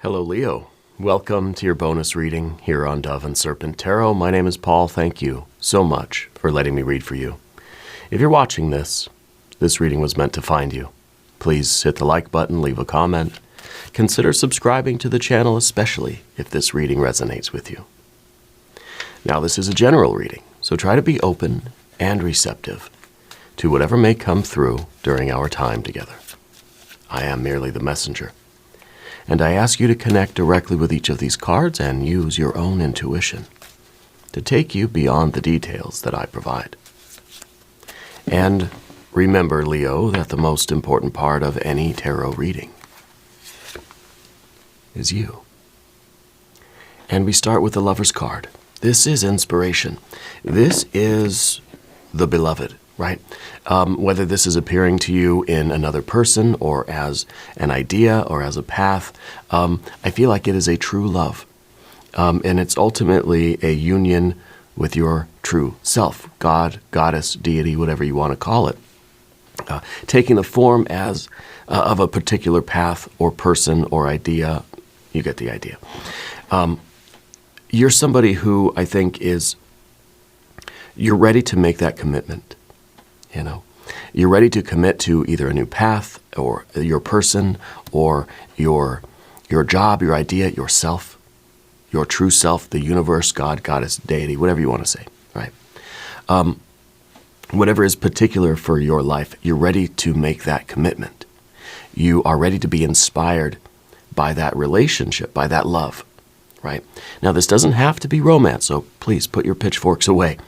Hello, Leo. Welcome to your bonus reading here on Dove and Serpent Tarot. My name is Paul. Thank you so much for letting me read for you. If you're watching this reading was meant to find you. Please hit the like button, leave a comment. Consider subscribing to the channel, especially if this reading resonates with you. Now, this is a general reading, so try to be open and receptive to whatever may come through during our time together. I am merely the messenger, and I ask you to connect directly with each of these cards and use your own intuition to take you beyond the details that I provide. And remember, Leo, that the most important part of any tarot reading is you. And we start with the Lover's card. This is inspiration. This is the beloved, right? Whether this is appearing to you in another person or as an idea or as a path, I feel like it is a true love. And it's ultimately a union with your true self, God, goddess, deity, whatever you want to call it. Taking the form as of a particular path or person or idea. You get the idea. You're somebody who I think you're ready to make that commitment. You know, you're ready to commit to either a new path or your person or your job, your idea, yourself, your true self, the universe, God, goddess, deity, whatever you want to say, right? Whatever is particular for your life, you're ready to make that commitment. You are ready to be inspired by that relationship, by that love, right? Now, this doesn't have to be romance, so please put your pitchforks away.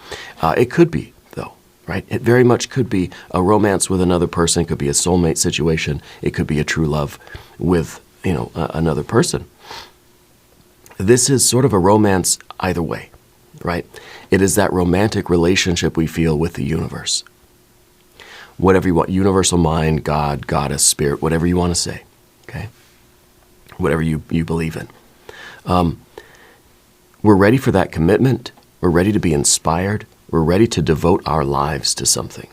It could be, though, right? It very much could be a romance with another person. It could be a soulmate situation. It could be a true love with, another person. This is sort of a romance either way, right? It is that romantic relationship we feel with the universe. Whatever you want, universal mind, God, goddess, spirit, whatever you want to say, okay? Whatever you believe in. We're ready for that commitment. We're ready to be inspired. We're ready to devote our lives to something.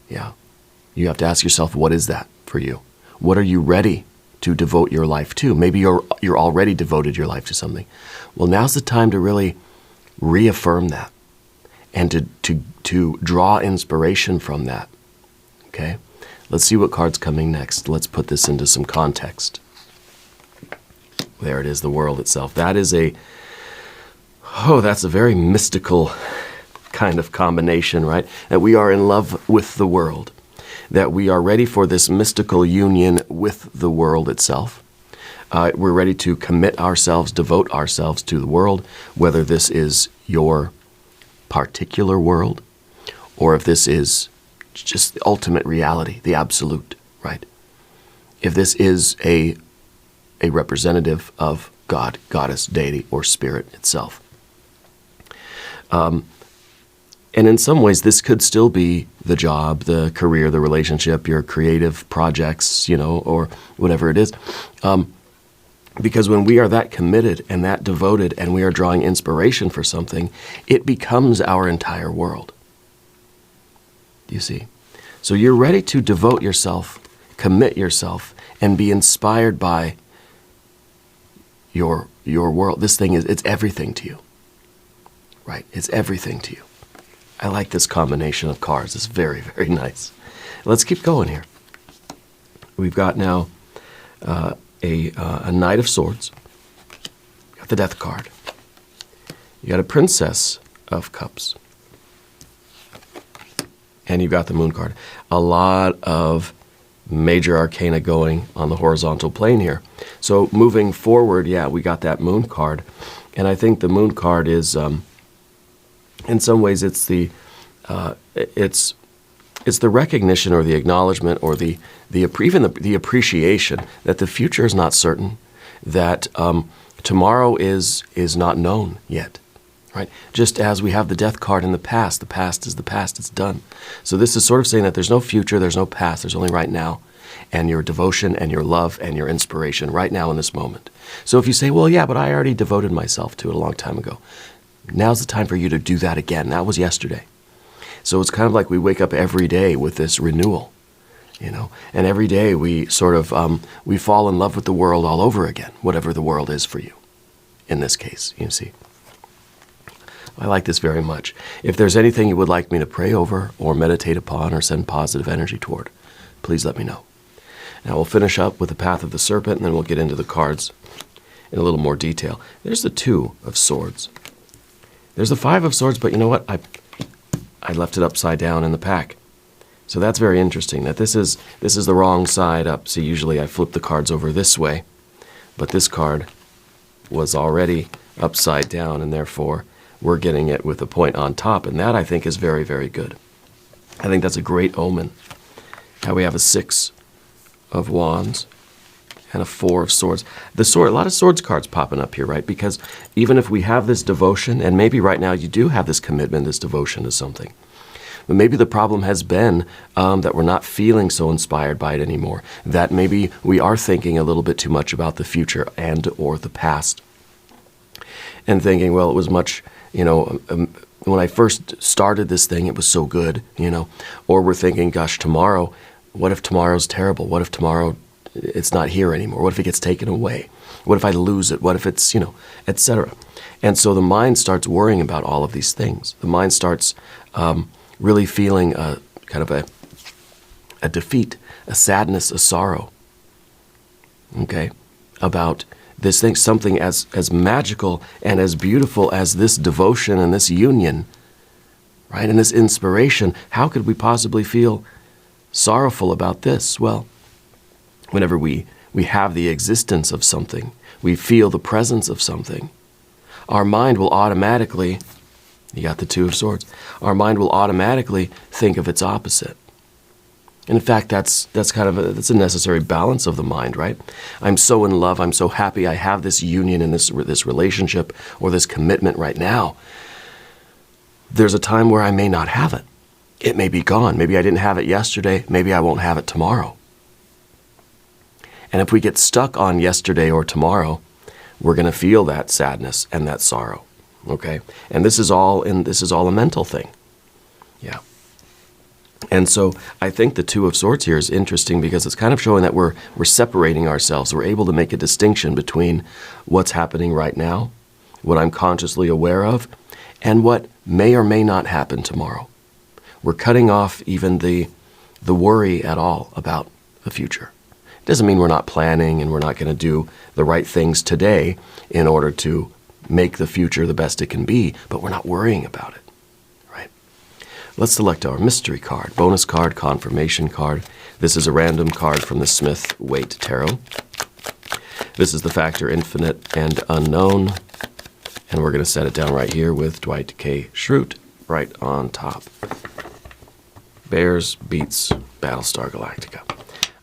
Yeah. You have to ask yourself, what is that for you? What are you ready to devote your life to? Maybe you're already devoted your life to something. Well, now's the time to really reaffirm that and to draw inspiration from that. Okay? Let's see what card's coming next. Let's put this into some context. There it is, the world itself. That's a very mystical kind of combination, right? That we are in love with the world. That we are ready for this mystical union with the world itself. We're ready to commit ourselves, devote ourselves to the world, whether this is your particular world or if this is just the ultimate reality, the absolute, right? If this is a representative of God, goddess, deity, or spirit itself. And in some ways, this could still be the job, the career, the relationship, your creative projects, or whatever it is. Because when we are that committed and that devoted and we are drawing inspiration for something, it becomes our entire world. Do you see? So you're ready to devote yourself, commit yourself, and be inspired by your world. This thing it's everything to you, right? It's everything to you. I like this combination of cards. It's very, very nice. Let's keep going here. We've got now a Knight of Swords. You got the Death card. You got a Princess of Cups. And you've got the Moon card. A lot of major arcana going on the horizontal plane here. So moving forward, we got that Moon card. And I think the Moon card is, in some ways, it's the recognition or the acknowledgement or even the appreciation that the future is not certain, that tomorrow is not known yet, right? Just as we have the Death card in the past is the past, it's done. So this is sort of saying that there's no future, there's no past, there's only right now, and your devotion and your love and your inspiration right now in this moment. So if you say, well, yeah, but I already devoted myself to it a long time ago. Now's the time for you to do that again. That was yesterday. So it's kind of like we wake up every day with this renewal. And every day we sort of, we fall in love with the world all over again, whatever the world is for you, in this case, you see. I like this very much. If there's anything you would like me to pray over or meditate upon or send positive energy toward, please let me know. Now we'll finish up with the Path of the Serpent, and then we'll get into the cards in a little more detail. There's the Two of Swords. There's the Five of Swords, but you know what? I left it upside down in the pack. So that's very interesting, that this is the wrong side up. See, usually I flip the cards over this way, but this card was already upside down, and therefore we're getting it with a point on top, and that I think is very, very good. I think that's a great omen. How we have a Six of Wands and a Four of Swords. A lot of Swords cards popping up here, right? Because even if we have this devotion, and maybe right now you do have this commitment, this devotion to something, but maybe the problem has been that we're not feeling so inspired by it anymore, that maybe we are thinking a little bit too much about the future and or the past, and thinking, well, it was much, when I first started this thing, it was so good, or we're thinking, gosh, tomorrow, what if tomorrow's terrible? What if tomorrow it's not here anymore? What if it gets taken away? What if I lose it? What if it's, etc. And so the mind starts worrying about all of these things. The mind starts really feeling kind of a defeat, a sadness, a sorrow, okay, about this thing, something as magical and as beautiful as this devotion and this union, right, and this inspiration. How could we possibly feel sorrowful about this? Well, whenever we have the existence of something, we feel the presence of something, our mind will automatically, you got the Two of Swords, our mind will automatically think of its opposite. And in fact, that's a necessary balance of the mind, right? I'm so in love, I'm so happy, I have this union and this relationship or this commitment right now. There's a time where I may not have it. It may be gone. Maybe I didn't have it yesterday, maybe I won't have it tomorrow. And if we get stuck on yesterday or tomorrow, we're going to feel that sadness and that sorrow, okay? And this is all a mental thing. Yeah. And so I think the Two of Swords here is interesting because it's kind of showing that we're separating ourselves. We're able to make a distinction between what's happening right now, what I'm consciously aware of, and what may or may not happen tomorrow. We're cutting off even the worry at all about the future. It doesn't mean we're not planning and we're not going to do the right things today in order to make the future the best it can be, but we're not worrying about it, right? Let's select our mystery card, bonus card, confirmation card. This is a random card from the Smith-Waite Tarot. This is the factor infinite and unknown, and we're going to set it down right here with Dwight K. Schrute right on top. Bears beats Battlestar Galactica.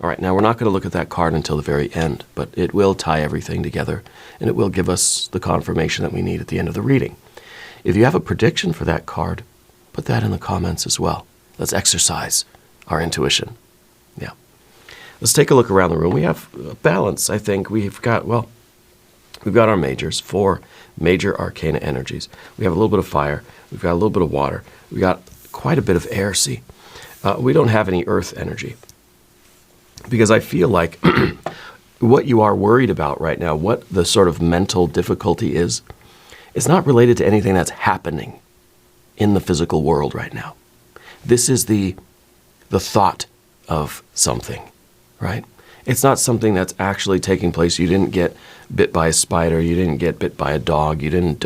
All right, now we're not going to look at that card until the very end, but it will tie everything together, and it will give us the confirmation that we need at the end of the reading. If you have a prediction for that card, put that in the comments as well. Let's exercise our intuition. Yeah. Let's take a look around the room. We have a balance, I think. We've got our majors, 4 major arcana energies. We have a little bit of fire. We've got a little bit of water. We've got quite a bit of air, see. We don't have any earth energy. Because I feel like what you are worried about right now, what the sort of mental difficulty is not related to anything that's happening in the physical world right now. This is the thought of something, right? It's not something that's actually taking place. You didn't get bit by a spider. You didn't get bit by a dog. You didn't,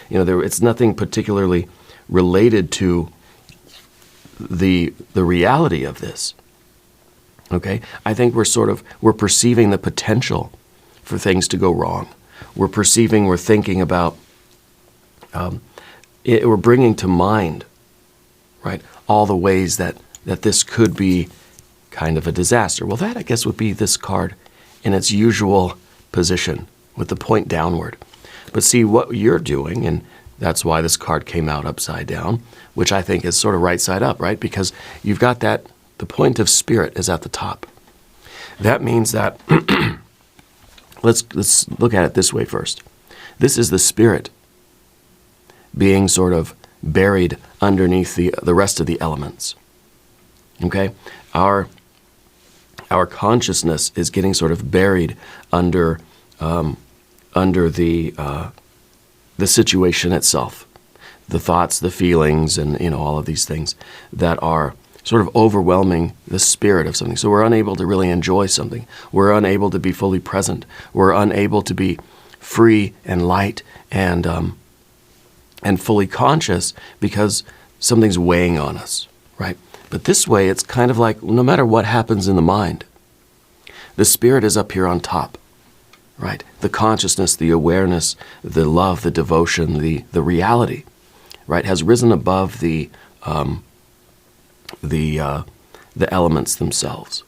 it's nothing particularly related to the reality of this. Okay, I think we're perceiving the potential for things to go wrong. We're thinking about, we're bringing to mind, right, all the ways that this could be kind of a disaster. Well, that, I guess, would be this card in its usual position with the point downward. But see what you're doing, and that's why this card came out upside down, which I think is sort of right side up, right? Because you've got that. The point of spirit is at the top. That means that, let's look at it this way first. This is the spirit being sort of buried underneath the rest of the elements. Okay? Our our consciousness is getting sort of buried under the situation itself, the thoughts, the feelings, and all of these things that are sort of overwhelming the spirit of something. So we're unable to really enjoy something. We're unable to be fully present. We're unable to be free and light and fully conscious because something's weighing on us, right? But this way, it's kind of like no matter what happens in the mind, the spirit is up here on top, right? The consciousness, the awareness, the love, the devotion, the reality, right, has risen above the elements themselves,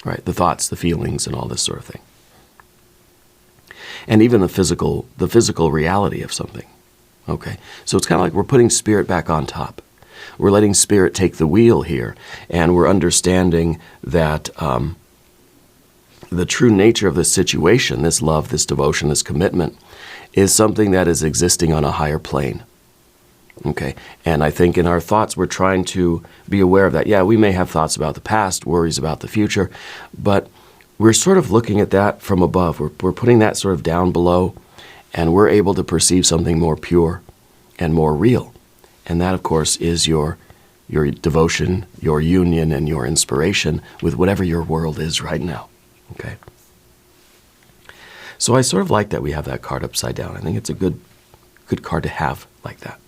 right? The thoughts, the feelings, and all this sort of thing, and even the physical reality of something. Okay, so it's kind of like we're putting spirit back on top. We're letting spirit take the wheel here, and we're understanding that the true nature of this situation, this love, this devotion, this commitment, is something that is existing on a higher plane. Okay, and I think in our thoughts we're trying to be aware of that. Yeah, we may have thoughts about the past, worries about the future, but we're sort of looking at that from above. We're putting that sort of down below, and we're able to perceive something more pure and more real. And that, of course, is your devotion, your union, and your inspiration with whatever your world is right now. Okay? So I sort of like that we have that card upside down. I think it's a good card to have like that.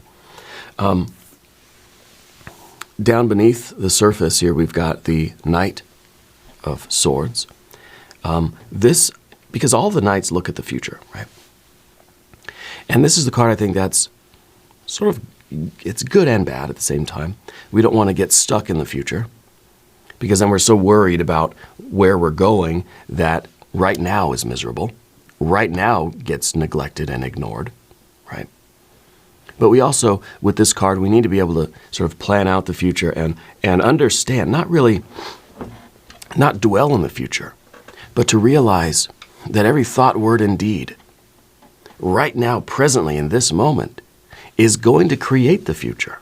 Down beneath the surface here, we've got the Knight of Swords. This, because all the knights look at the future, right? And this is the card I think that's sort of, it's good and bad at the same time. We don't want to get stuck in the future because then we're so worried about where we're going that right now is miserable. Right now gets neglected and ignored, right? But we also, with this card, we need to be able to sort of plan out the future and understand, not dwell in the future, but to realize that every thought, word, and deed, right now, presently, in this moment, is going to create the future.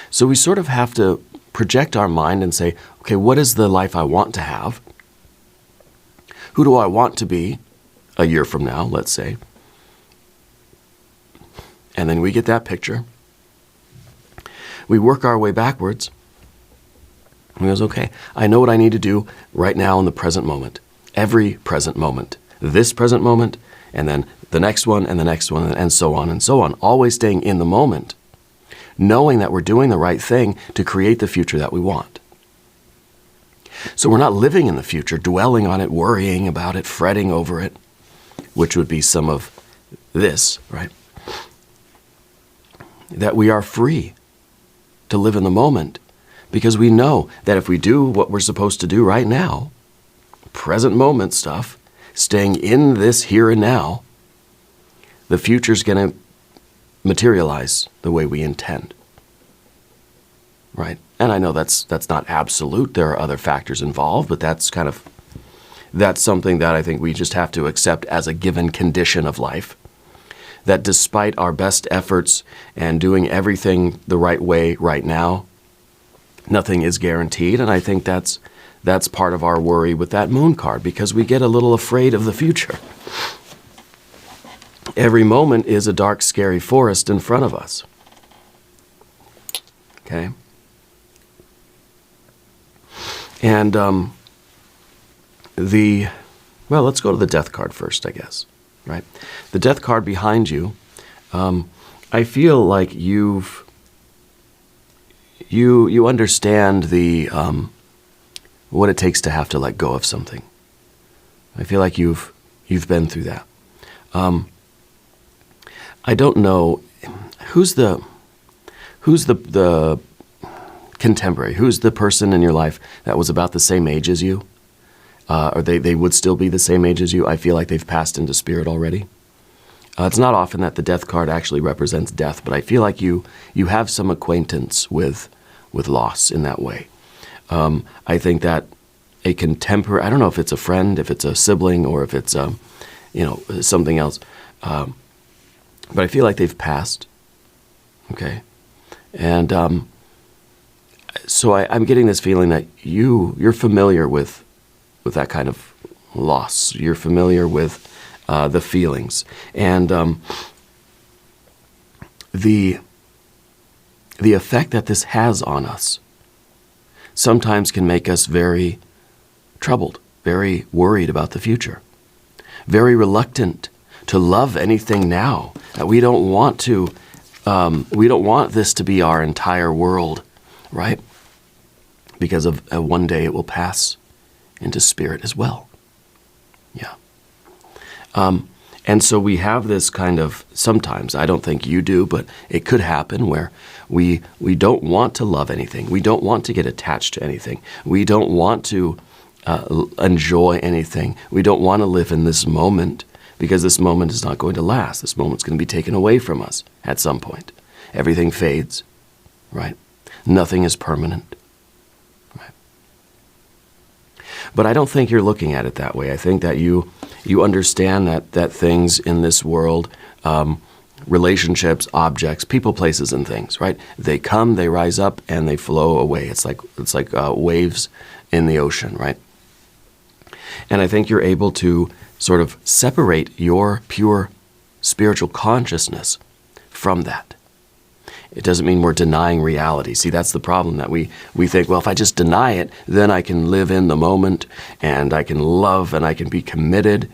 So we sort of have to project our mind and say, okay, what is the life I want to have? Who do I want to be a year from now, let's say? And then we get that picture. We work our way backwards. And he goes, okay, I know what I need to do right now in the present moment. Every present moment. This present moment, and then the next one, and the next one, and so on and so on. Always staying in the moment, knowing that we're doing the right thing to create the future that we want. So we're not living in the future, dwelling on it, worrying about it, fretting over it, which would be some of this, right? That we are free to live in the moment because we know that if we do what we're supposed to do right now, present moment stuff, staying in this here and now, the future's going to materialize the way we intend, right? And I know that's not absolute. There are other factors involved, but that's something that I think we just have to accept as a given condition of life. That despite our best efforts and doing everything the right way right now, nothing is guaranteed. And I think that's part of our worry with that moon card, because we get a little afraid of the future. Every moment is a dark, scary forest in front of us. Okay? And let's go to the Death card first, I guess. Right? The Death card behind you, I feel like you understand what it takes to have to let go of something. I feel like you've been through that. I don't know who's the contemporary, who's the person in your life that was about the same age as you, or they would still be the same age as you. I feel like they've passed into spirit already. It's not often that the Death card actually represents death, but I feel like you have some acquaintance with loss in that way. I think that a contemporary, I don't know if it's a friend, if it's a sibling, or if it's something else, but I feel like they've passed. Okay, and So I'm getting this feeling that you're familiar with that kind of loss. You're familiar with the feelings. And the effect that this has on us sometimes can make us very troubled, very worried about the future, very reluctant to love anything now. That we don't want this to be our entire world, right? Because of one day it will pass into spirit as well. Yeah. And so we have this kind of, sometimes, I don't think you do, but it could happen where we don't want to love anything. We don't want to get attached to anything. We don't want to enjoy anything. We don't want to live in this moment because this moment is not going to last. This moment's going to be taken away from us at some point. Everything fades, right? Nothing is permanent. Right? But I don't think you're looking at it that way. I think that you understand that things in this world, relationships, objects, people, places, and things, right? They come, they rise up, and they flow away. It's like waves in the ocean, right? And I think you're able to sort of separate your pure spiritual consciousness from that. It doesn't mean we're denying reality. See, that's the problem, that we think, well, if I just deny it, then I can live in the moment, and I can love, and I can be committed.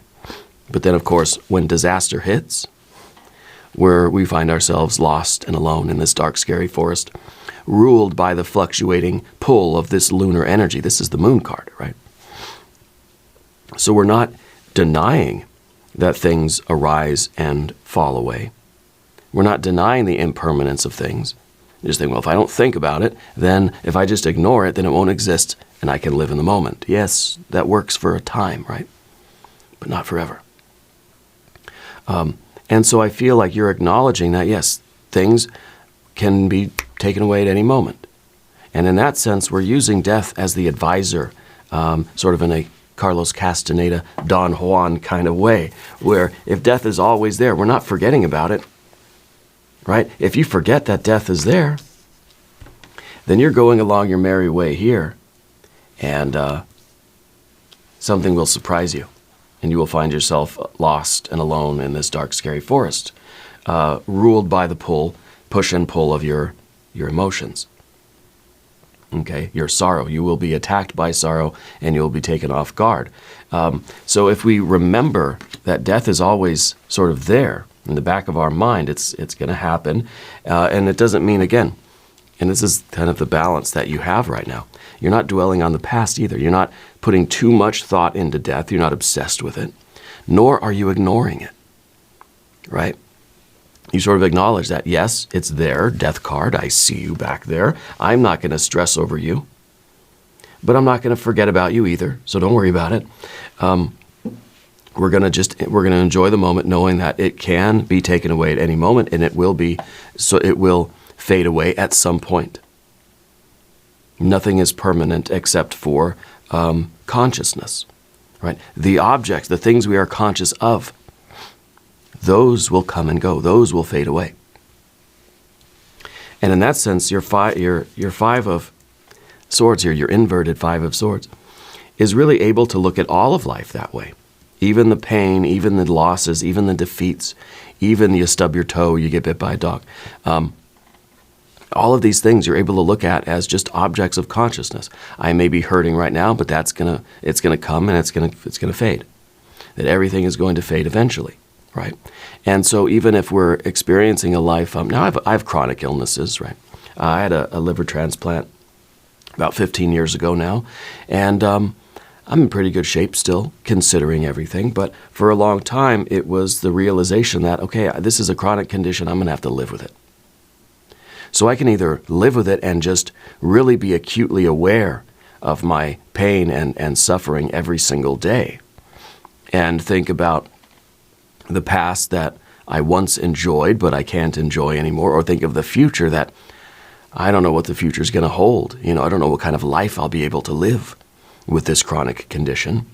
But then, of course, when disaster hits, where we find ourselves lost and alone in this dark, scary forest, ruled by the fluctuating pull of this lunar energy. This is the moon card, right? So we're not denying that things arise and fall away. We're not denying the impermanence of things. You just think, well, if I don't think about it, then if I just ignore it, then it won't exist and I can live in the moment. Yes, that works for a time, right? But not forever. And so I feel like you're acknowledging that, yes, things can be taken away at any moment. And in that sense, we're using death as the advisor, sort of in a Carlos Castaneda, Don Juan kind of way, where if death is always there, we're not forgetting about it, right? If you forget that death is there, then you're going along your merry way here, and something will surprise you, and you will find yourself lost and alone in this dark, scary forest, ruled by the push and pull of your emotions. Okay, your sorrow. You will be attacked by sorrow, and you will be taken off guard. So if we remember that death is always sort of there in the back of our mind, it's going to happen, and it doesn't mean, again, and this is kind of the balance that you have right now. You're not dwelling on the past either. You're not putting too much thought into death. You're not obsessed with it, nor are you ignoring it, right? You sort of acknowledge that, yes, it's there, death card, I see you back there. I'm not going to stress over you, but I'm not going to forget about you either, so don't worry about it. We're going to enjoy the moment, knowing that it can be taken away at any moment, and it will fade away at some point. Nothing is permanent except for consciousness, right? The objects, the things we are conscious of, those will come and go. Those will fade away. And in that sense, your Five of Swords here, your inverted Five of Swords, is really able to look at all of life that way. Even the pain, even the losses, even the defeats, even you stub your toe, you get bit by a dog. All of these things you're able to look at as just objects of consciousness. I may be hurting right now, but it's gonna come and it's gonna fade. That everything is going to fade eventually. Right, and so even if we're experiencing a life, now I have chronic illnesses, right? I had a liver transplant about 15 years ago now, and I'm in pretty good shape still, considering everything. But for a long time, it was the realization that, okay, this is a chronic condition, I'm going to have to live with it. So I can either live with it and just really be acutely aware of my pain and suffering every single day, and think about the past that I once enjoyed, but I can't enjoy anymore, or think of the future that I don't know what the future is going to hold. I don't know what kind of life I'll be able to live with this chronic condition.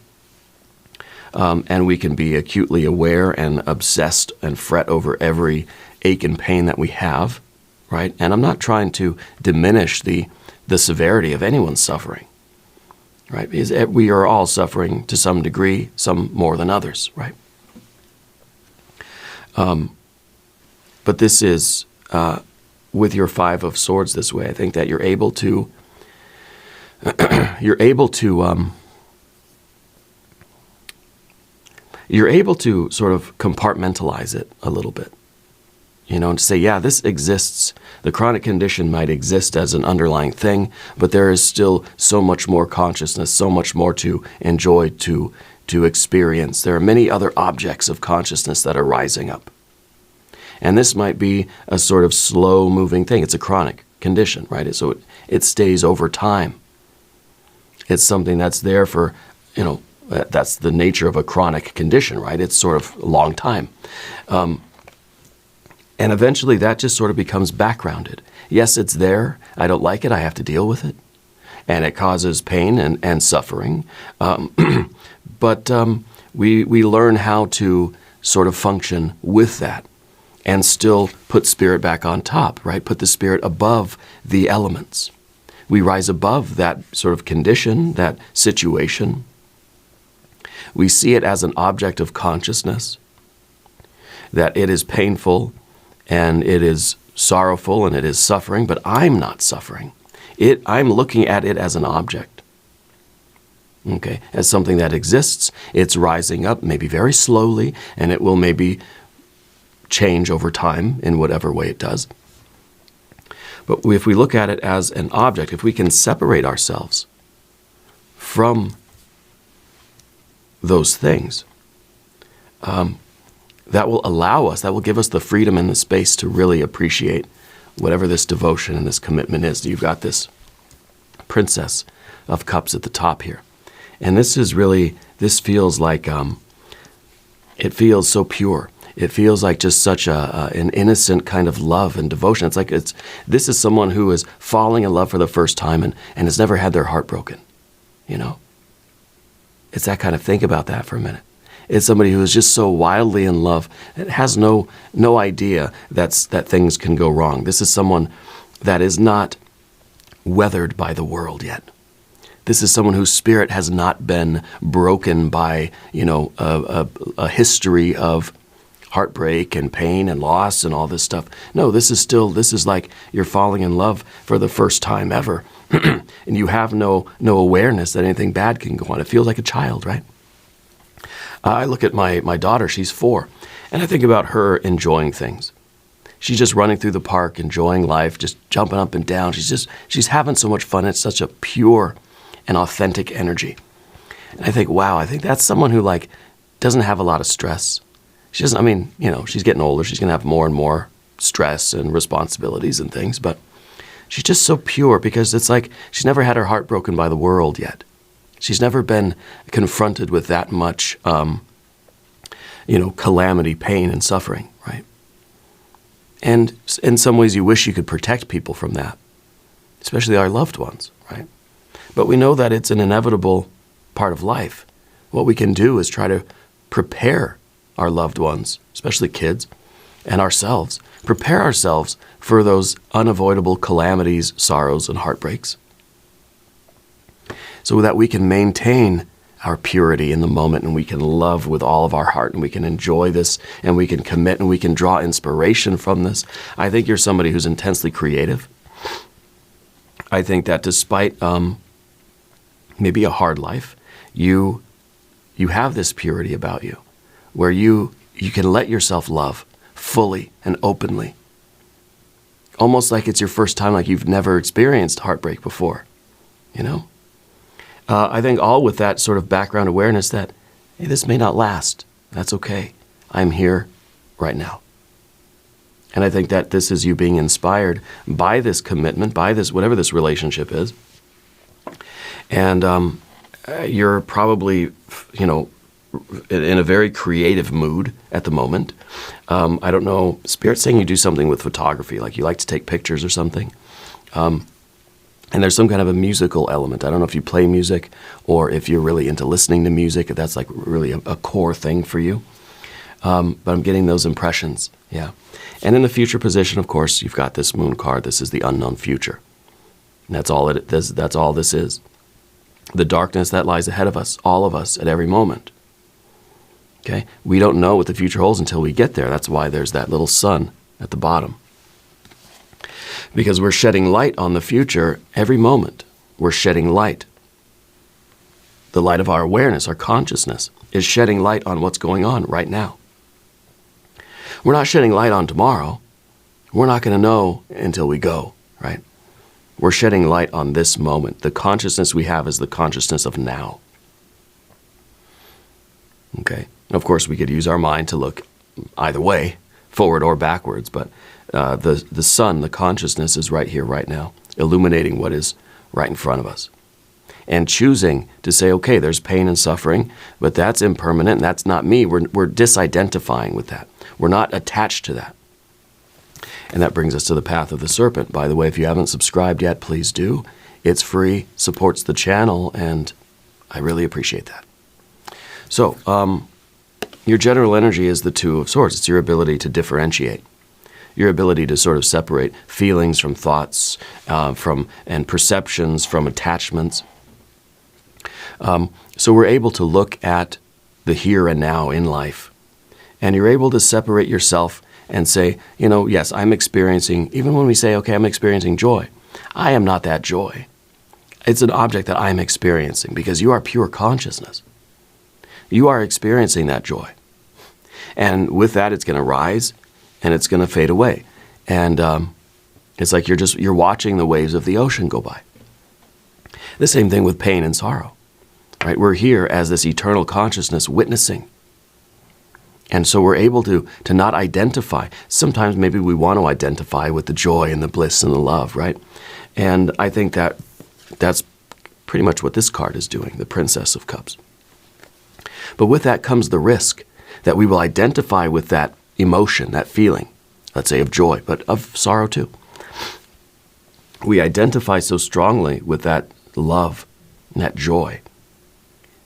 And we can be acutely aware and obsessed and fret over every ache and pain that we have, right? And I'm not trying to diminish the the severity of anyone's suffering, right? Because we are all suffering to some degree, some more than others, right? But this is, with your Five of Swords this way, I think that you're able to, you're able to sort of compartmentalize it a little bit, and to say, yeah, this exists. The chronic condition might exist as an underlying thing, but there is still so much more consciousness, so much more to enjoy, to experience. There are many other objects of consciousness that are rising up. And this might be a sort of slow-moving thing. It's a chronic condition, right? So it stays over time. It's something that's there for, that's the nature of a chronic condition, right? It's sort of a long time. And eventually that just sort of becomes backgrounded. Yes, it's there. I don't like it. I have to deal with it. And it causes pain and suffering. But we learn how to sort of function with that and still put spirit back on top, right? Put the spirit above the elements. We rise above that sort of condition, that situation. We see it as an object of consciousness, that it is painful and it is sorrowful and it is suffering, but I'm not suffering. I'm looking at it as an object, okay, as something that exists. It's rising up, maybe very slowly, and it will maybe change over time in whatever way it does. But if we look at it as an object, if we can separate ourselves from those things, that will allow us, that will give us the freedom and the space to really appreciate whatever this devotion and this commitment is. You've got this Princess of Cups at the top here. And this is really, this feels like, it feels so pure. It feels like just such an innocent kind of love and devotion. It's like this is someone who is falling in love for the first time and has never had their heart broken, It's that kind of, think about that for a minute. It's somebody who is just so wildly in love that has no idea that things can go wrong. This is someone that is not weathered by the world yet. This is someone whose spirit has not been broken by, a history of heartbreak and pain and loss and all this stuff. No, this is like you're falling in love for the first time ever. And you have no awareness that anything bad can go on. It feels like a child, right? I look at my daughter, she's 4, and I think about her enjoying things. She's just running through the park, enjoying life, just jumping up and down. She's having so much fun. It's such a pure and authentic energy. And I think, wow, I think that's someone who doesn't have a lot of stress. She doesn't, she's getting older. She's going to have more and more stress and responsibilities and things, but she's just so pure because it's like she's never had her heart broken by the world yet. She's never been confronted with that much, calamity, pain, and suffering, right? And in some ways you wish you could protect people from that, especially our loved ones, right? But we know that it's an inevitable part of life. What we can do is try to prepare our loved ones, especially kids, and ourselves, prepare ourselves for those unavoidable calamities, sorrows, and heartbreaks, so that we can maintain our purity in the moment and we can love with all of our heart and we can enjoy this and we can commit and we can draw inspiration from this. I think you're somebody who's intensely creative. I think that despite maybe a hard life, you have this purity about you where you can let yourself love fully and openly. Almost like it's your first time, like you've never experienced heartbreak before, I think all with that sort of background awareness that, hey, this may not last. That's okay. I'm here right now. And I think that this is you being inspired by this commitment, by this, whatever this relationship is. And you're probably, in a very creative mood at the moment. I don't know, Spirit's saying you do something with photography, like you like to take pictures or something. And there's some kind of a musical element. I don't know if you play music or if you're really into listening to music, if that's like really a core thing for you. But I'm getting those impressions, yeah. And in the future position, of course, you've got this moon card. This is the unknown future. And that's all that's all this is. The darkness that lies ahead of us, all of us, at every moment. Okay? We don't know what the future holds until we get there. That's why there's that little sun at the bottom. Because we're shedding light on the future every moment. We're shedding light. The light of our awareness, our consciousness, is shedding light on what's going on right now. We're not shedding light on tomorrow. We're not going to know until we go, right? We're shedding light on this moment. The consciousness we have is the consciousness of now. Okay? And of course, we could use our mind to look either way, forward or backwards, but the sun, the consciousness, is right here, right now, illuminating what is right in front of us. And choosing to say, okay, there's pain and suffering, but that's impermanent, and that's not me. We're disidentifying with that. We're not attached to that. And that brings us to the path of the serpent. By the way, if you haven't subscribed yet, please do. It's free, supports the channel, and I really appreciate that. So, your general energy is the Two of Swords. It's your ability to differentiate. Your ability to sort of separate feelings from thoughts, and perceptions from attachments. So we're able to look at the here and now in life. And you're able to separate yourself and say, yes, I'm experiencing, even when we say, okay, I'm experiencing joy, I am not that joy. It's an object that I'm experiencing because you are pure consciousness. You are experiencing that joy. And with that, it's going to rise and it's going to fade away. And it's like you're watching the waves of the ocean go by. The same thing with pain and sorrow. Right? We're here as this eternal consciousness witnessing. And so we're able to not identify. Sometimes maybe we want to identify with the joy and the bliss and the love, right? And I think that's pretty much what this card is doing, the Princess of Cups. But with that comes the risk that we will identify with that emotion, that feeling, let's say of joy, but of sorrow too. We identify so strongly with that love and that joy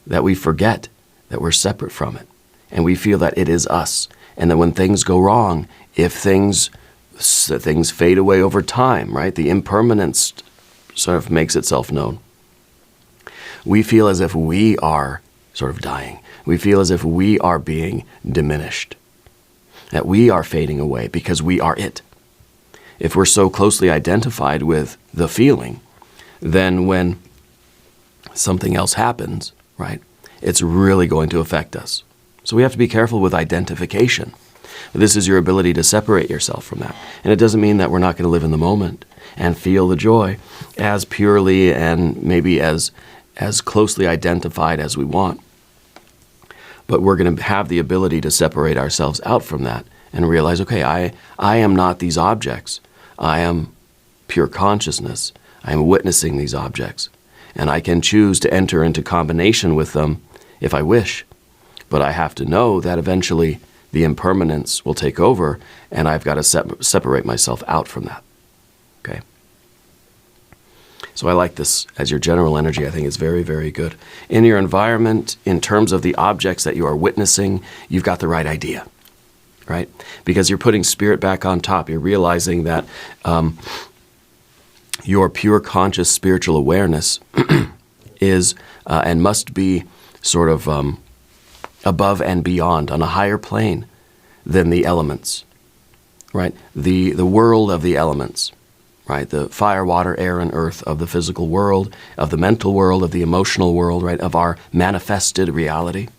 that we forget that we're separate from it. And we feel that it is us. And that when things go wrong, if things fade away over time, right? The impermanence sort of makes itself known. We feel as if we are sort of dying. We feel as if we are being diminished. That we are fading away because we are it. If we're so closely identified with the feeling, then when something else happens, right, it's really going to affect us. So we have to be careful with identification. This is your ability to separate yourself from that. And it doesn't mean that we're not going to live in the moment and feel the joy as purely and maybe as closely identified as we want. But we're going to have the ability to separate ourselves out from that and realize, okay, I am not these objects. I am pure consciousness. I am witnessing these objects. And I can choose to enter into combination with them if I wish. But I have to know that eventually the impermanence will take over, and I've got to separate myself out from that. Okay? So I like this as your general energy. I think it's very, very good. In your environment, in terms of the objects that you are witnessing, you've got the right idea, right? Because you're putting spirit back on top. You're realizing that your pure conscious spiritual awareness is and must be sort of above and beyond, on a higher plane than the elements, right? The world of the elements, right? The fire, water, air, and earth of the physical world, of the mental world, of the emotional world, right? Of our manifested reality.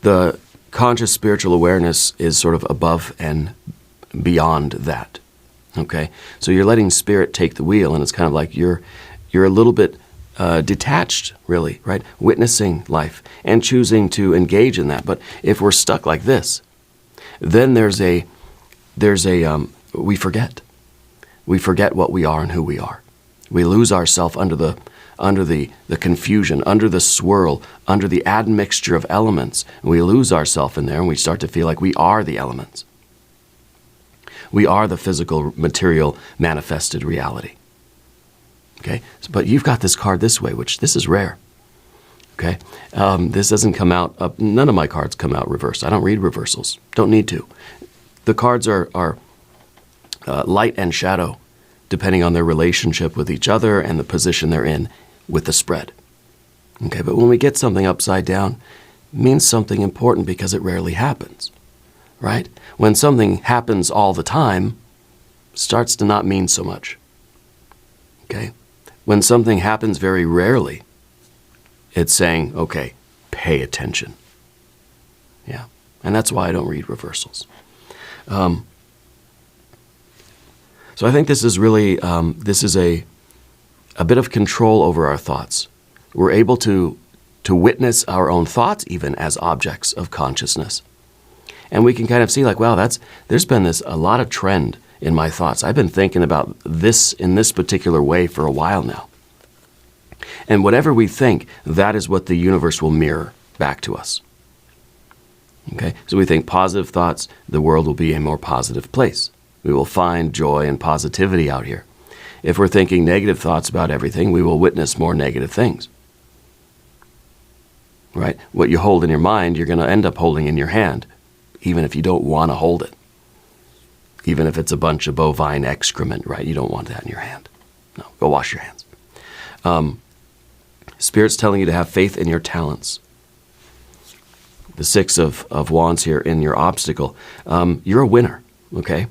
The conscious spiritual awareness is sort of above and beyond that, okay? So you're letting spirit take the wheel, and it's kind of like you're a little bit detached, really, right? Witnessing life and choosing to engage in that. But if we're stuck like this, then we forget. We forget what we are and who we are. We lose ourselves under the confusion, under the swirl, under the admixture of elements. We lose ourselves in there, and we start to feel like we are the elements. We are the physical, material, manifested reality. Okay, but you've got this card this way, which this is rare. Okay, this doesn't come out. None of my cards come out reversed. I don't read reversals. Don't need to. The cards are light and shadow depending on their relationship with each other and the position they're in with the spread. Okay, but when we get something upside down, it means something important because it rarely happens, right? When something happens all the time, it starts to not mean so much. Okay? When something happens very rarely, it's saying, okay, pay attention. Yeah, and that's why I don't read reversals. So I think this is really, this is a bit of control over our thoughts. We're able to witness our own thoughts even as objects of consciousness. And we can kind of see like, wow, there's been a lot of trend in my thoughts. I've been thinking about this in this particular way for a while now. And whatever we think, that is what the universe will mirror back to us. Okay? So we think positive thoughts, the world will be a more positive place. We will find joy and positivity out here. If we're thinking negative thoughts about everything, we will witness more negative things. Right? What you hold in your mind, you're going to end up holding in your hand, even if you don't want to hold it. Even if it's a bunch of bovine excrement, right? You don't want that in your hand. No, go wash your hands. Spirit's telling you to have faith in your talents. The Six of Wands here in your obstacle. You're a winner, okay?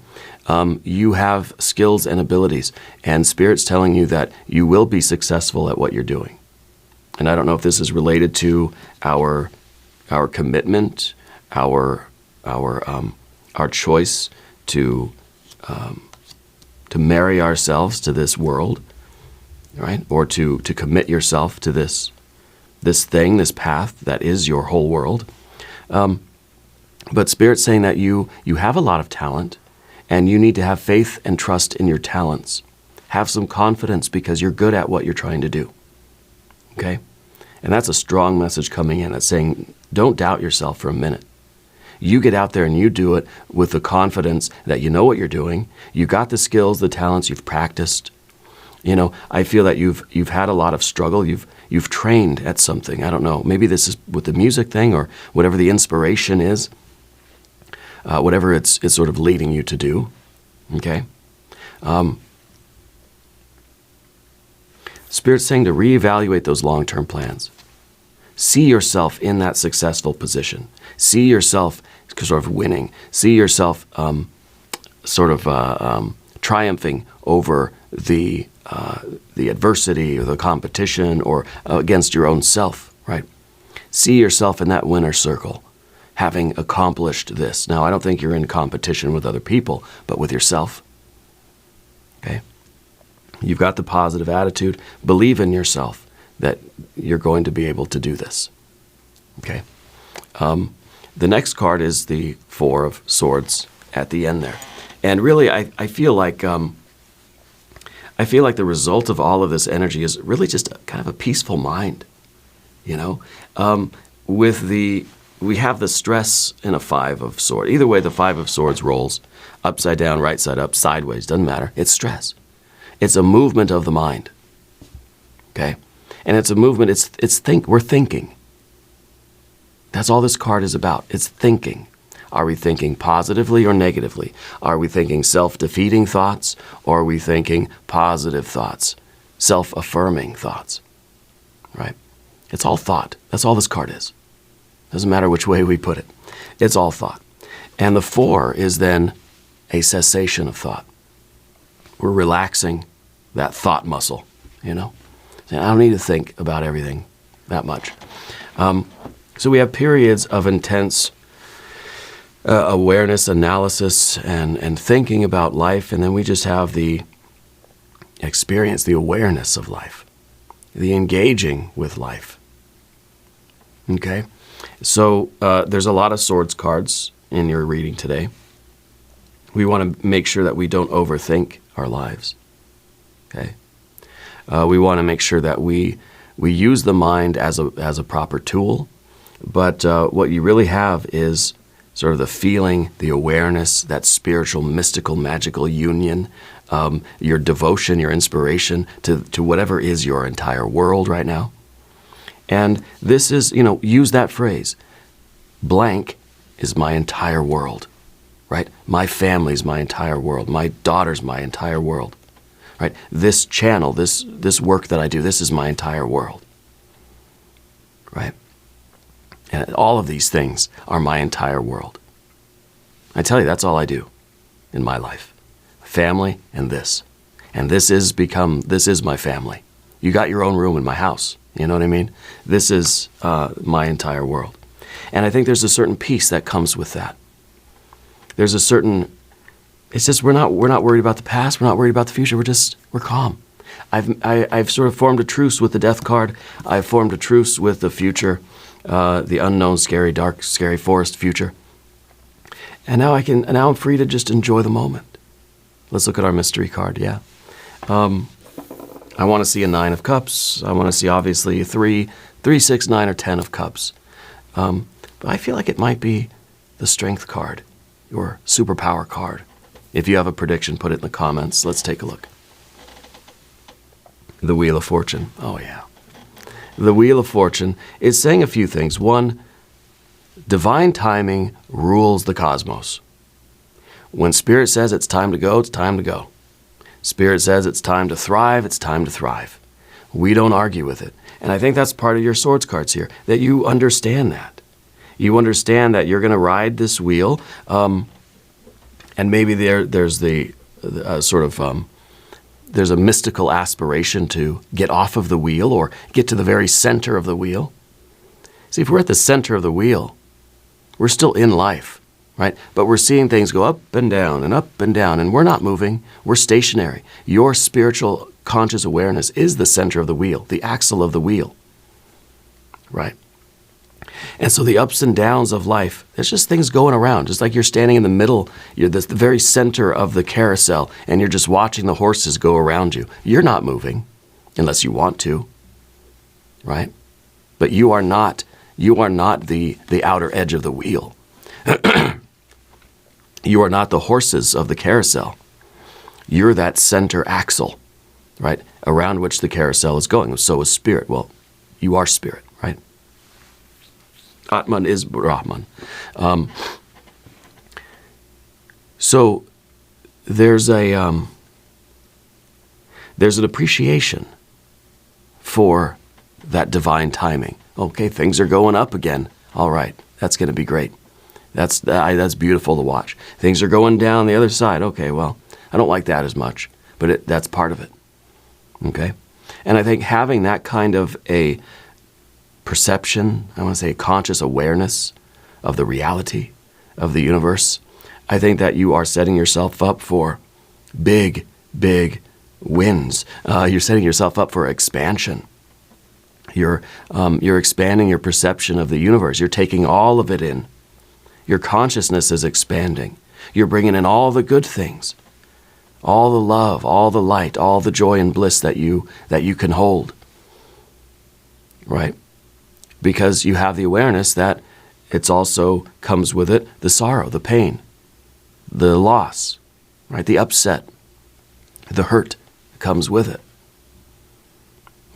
You have skills and abilities, and Spirit's telling you that you will be successful at what you're doing. And I don't know if this is related to our commitment, our choice to marry ourselves to this world, right? Or to commit yourself to this thing, this path that is your whole world. But Spirit's saying that you have a lot of talent, and you need to have faith and trust in your talents. Have some confidence because you're good at what you're trying to do. Okay? And that's a strong message coming in. It's saying, don't doubt yourself for a minute. You get out there and you do it with the confidence that you know what you're doing. You got the skills, the talents, you've practiced. You know, I feel that you've had a lot of struggle. You've trained at something. I don't know. Maybe this is with the music thing or whatever the inspiration is. Whatever it's sort of leading you to do, okay? Spirit's saying to reevaluate those long-term plans. See yourself in that successful position. See yourself sort of winning. See yourself triumphing over the adversity or the competition or against your own self, right? See yourself in that winner circle, having accomplished this. Now, I don't think you're in competition with other people, but with yourself. Okay? You've got the positive attitude. Believe in yourself that you're going to be able to do this. Okay? The next card is the Four of Swords at the end there. And really, I feel like the result of all of this energy is really just kind of a peaceful mind. You know? We have the stress in a Five of Swords. Either way, the Five of Swords rolls upside down, right side up, sideways, doesn't matter. It's stress. It's a movement of the mind. Okay? And it's a movement, we're thinking. That's all this card is about. It's thinking. Are we thinking positively or negatively? Are we thinking self-defeating thoughts, or are we thinking positive thoughts, self-affirming thoughts? Right? It's all thought. That's all this card is. Doesn't matter which way we put it. It's all thought. And the Four is then a cessation of thought. We're relaxing that thought muscle, you know? I don't need to think about everything that much. So we have periods of intense awareness, analysis, and thinking about life, and then we just have the experience, the awareness of life, the engaging with life. Okay? So there's a lot of swords cards in your reading today. We want to make sure that we don't overthink our lives. Okay? We want to make sure that we use the mind as a proper tool, but what you really have is sort of the feeling, the awareness, that spiritual, mystical, magical union, your devotion, your inspiration to whatever is your entire world right now. And this is, use that phrase. Blank is my entire world, right? My family's my entire world. My daughter's my entire world. right? This channel, this work that I do, this is my entire world, right? And all of these things are my entire world. I tell you, that's all I do in my life. Family and this. And this is my family. You got your own room in my house. You know what I mean? This is my entire world. And I think there's a certain peace that comes with that. There's a certain, it's just we're not worried about the past. We're not worried about the future. We're calm. I've sort of formed a truce with the death card. I've formed a truce with the future, the unknown, scary, dark, scary forest future. And now I'm free to just enjoy the moment. Let's look at our mystery card. Yeah. I want to see a 9 of cups. I want to see obviously a 3, 6, 9, or 10 of cups. But I feel like it might be the strength card, your superpower card. If you have a prediction, put it in the comments. Let's take a look. The Wheel of Fortune. Oh, yeah. The Wheel of Fortune is saying a few things. One, divine timing rules the cosmos. When Spirit says it's time to go, it's time to go. Spirit says it's time to thrive, it's time to thrive. We don't argue with it. And I think that's part of your swords cards here, that you understand that. You understand that you're going to ride this wheel, and maybe there's the there's a mystical aspiration to get off of the wheel or get to the very center of the wheel. See, if we're at the center of the wheel, we're still in life. Right? But we're seeing things go up and down, and we're not moving. We're stationary. Your spiritual conscious awareness is the center of the wheel, the axle of the wheel. Right? And so the ups and downs of life, there's just things going around, just like you're standing in the middle, you're the very center of the carousel, and you're just watching the horses go around you. You're not moving, unless you want to. Right? But you are not the outer edge of the wheel. You are not the horses of the carousel. You're that center axle, right, around which the carousel is going. So is Spirit. Well, you are Spirit, right? Atman is Brahman. So there's an appreciation for that divine timing. Okay, things are going up again. All right, that's going to be great. That's beautiful to watch. Things are going down the other side. Okay, well, I don't like that as much, but that's part of it. Okay? And I think having that kind of a perception, I want to say a conscious awareness of the reality of the universe, I think that you are setting yourself up for big, big wins. You're setting yourself up for expansion. You're expanding your perception of the universe. You're taking all of it in. Your consciousness is expanding. You're bringing in all the good things, all the love, all the light, all the joy and bliss that you can hold, right? Because you have the awareness that it's also comes with it the sorrow, the pain, the loss, right? The upset, the hurt comes with it.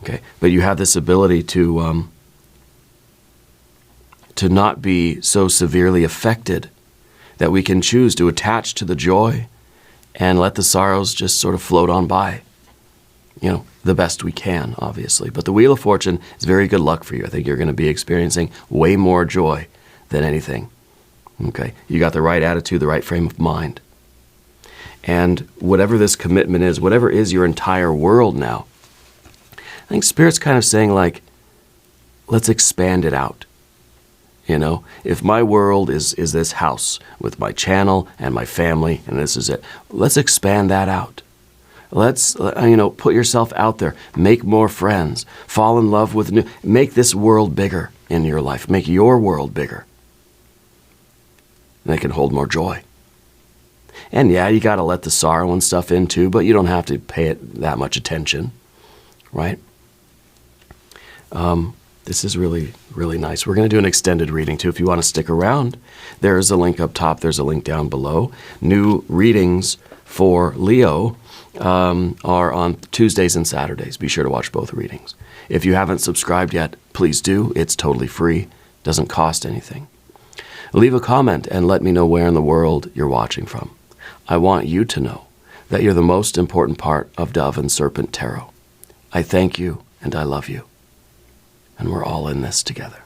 Okay, but you have this ability to not be so severely affected that we can choose to attach to the joy and let the sorrows just sort of float on by, the best we can, obviously. But the Wheel of Fortune is very good luck for you. I think you're going to be experiencing way more joy than anything. Okay, you got the right attitude, the right frame of mind. And whatever this commitment is, whatever is your entire world now, I think Spirit's kind of saying, like, let's expand it out. If my world is this house with my channel and my family, and this is it, let's expand that out. Let's, put yourself out there, make more friends, fall in love with make this world bigger in your life, make your world bigger. And it can hold more joy. And yeah, you got to let the sorrow and stuff in too, but you don't have to pay it that much attention, right? This is really, really nice. We're going to do an extended reading, too. If you want to stick around, there's a link up top. There's a link down below. New readings for Leo are on Tuesdays and Saturdays. Be sure to watch both readings. If you haven't subscribed yet, please do. It's totally free. Doesn't cost anything. Leave a comment and let me know where in the world you're watching from. I want you to know that you're the most important part of Dove and Serpent Tarot. I thank you and I love you. And we're all in this together.